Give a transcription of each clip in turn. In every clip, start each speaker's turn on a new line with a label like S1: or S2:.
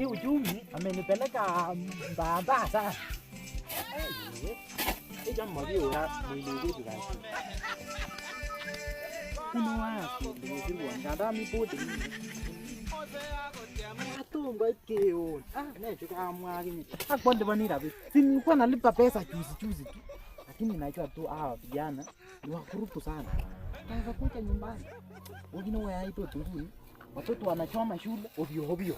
S1: uchumi amenipeleka mbaya sana. Jambo hiyo ya mwili kazi. Kuna watu ndio ndio mipoti. Atumba kio. Ne chuka mwagi. Akwende vanira vipi? Nilikuwa nalipa pesa juzi tu. Lakini najua tu hawa vijana ni wakurupu sana. Kaza kuja nyumbani. Wengine wao tu watoto wanachoma shule ovyo.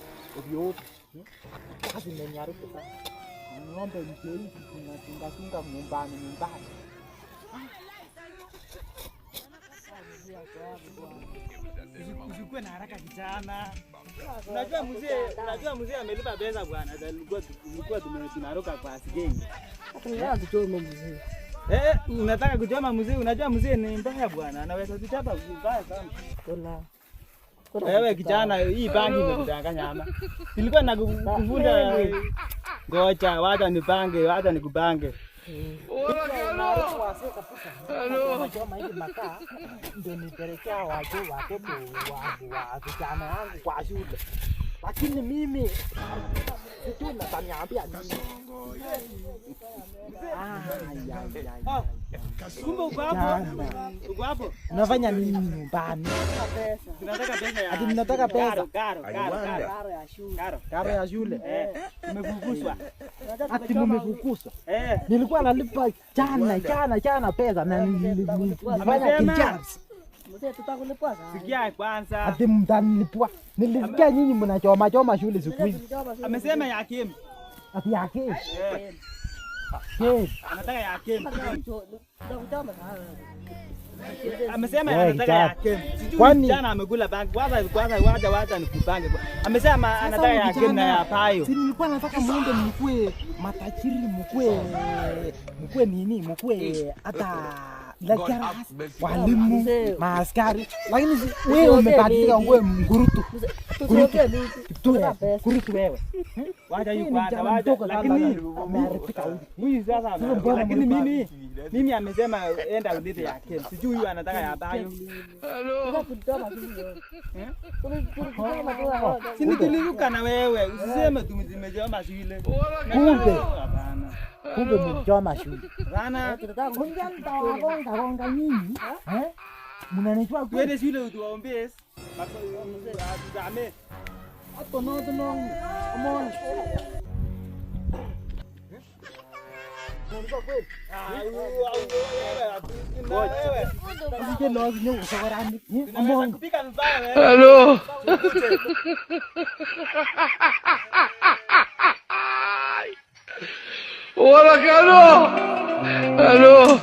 S1: Kazi imenyarika sana. Ng'ombe mjei tunatunga nyumbani. Usikue na haraka kijana. Unajua mzee amelipa pesa bwana. Tulikuwa tunaruka kwa sigeni.
S2: Tunataka kuchoma mzee.
S1: Unataka kuchoma mzee? Unajua mzee ni mbaya bwana. Anaweza kuchapa vibaya sana.
S2: Tola.
S1: Wewe kijana, hii bangi imekudanganya ama? Nilikuwa nakuvunda ngoja, wacha nikupange.
S2: Unachoma hivi makaa ndio nipelekea watoto wa vijana wangu kwa shule. Lakini mimi sijui nataniambia nini.
S1: Kumbe uko hapo?
S2: Unafanya nini nyumbani?
S1: Tunataka pesa.
S2: Ati mnataka pesa?
S1: Karo ya shule. Umefukuzwa.
S2: Ati mmefukuzwa? Nilikuwa nalipa jana pesa na nilifanya kijans.
S3: Mzee tutakulipa sana.
S1: Sikia kwanza.
S2: Ati mtanilipwa. Nilisikia nyinyi mnachoma shule siku hizi.
S1: Amesema ya Kim.
S2: Ati ya Kim.
S1: Anataka ya Kim.
S3: Tutakutana sana.
S1: Amesema anataka ya Kim. Sijui jana amekula bangi. Wacha nikupange. Amesema anataka ya Kim na ya Payo.
S2: Si nilikuwa nataka muende mkue matajiri mkue nini mkue hata lecturers, walimu, maaskari. Lakini wewe umebadilika nguo mgurutu. Kurutu wewe.
S1: Wacha lakini
S2: umeharibika
S1: huyu sasa. Lakini mimi amesema enda ulete ya Kim. Sijui huyu anataka ya Payo. Sini tuliruka na wewe. Usiseme tumejoma shule.
S2: Kumbe mchoma shule.
S1: Bana,
S2: tunataka gonga nyinyi. Mnanijua kweli?
S1: Twende shule utuombee. Tuzame.
S2: Hapo no. Amon. Unanijua kweli?
S1: Wewe.
S2: Usije lozi ni usawarani. Amon.
S1: Kupika mbaya wewe.
S4: Hello. Hola, Carlos. Aló.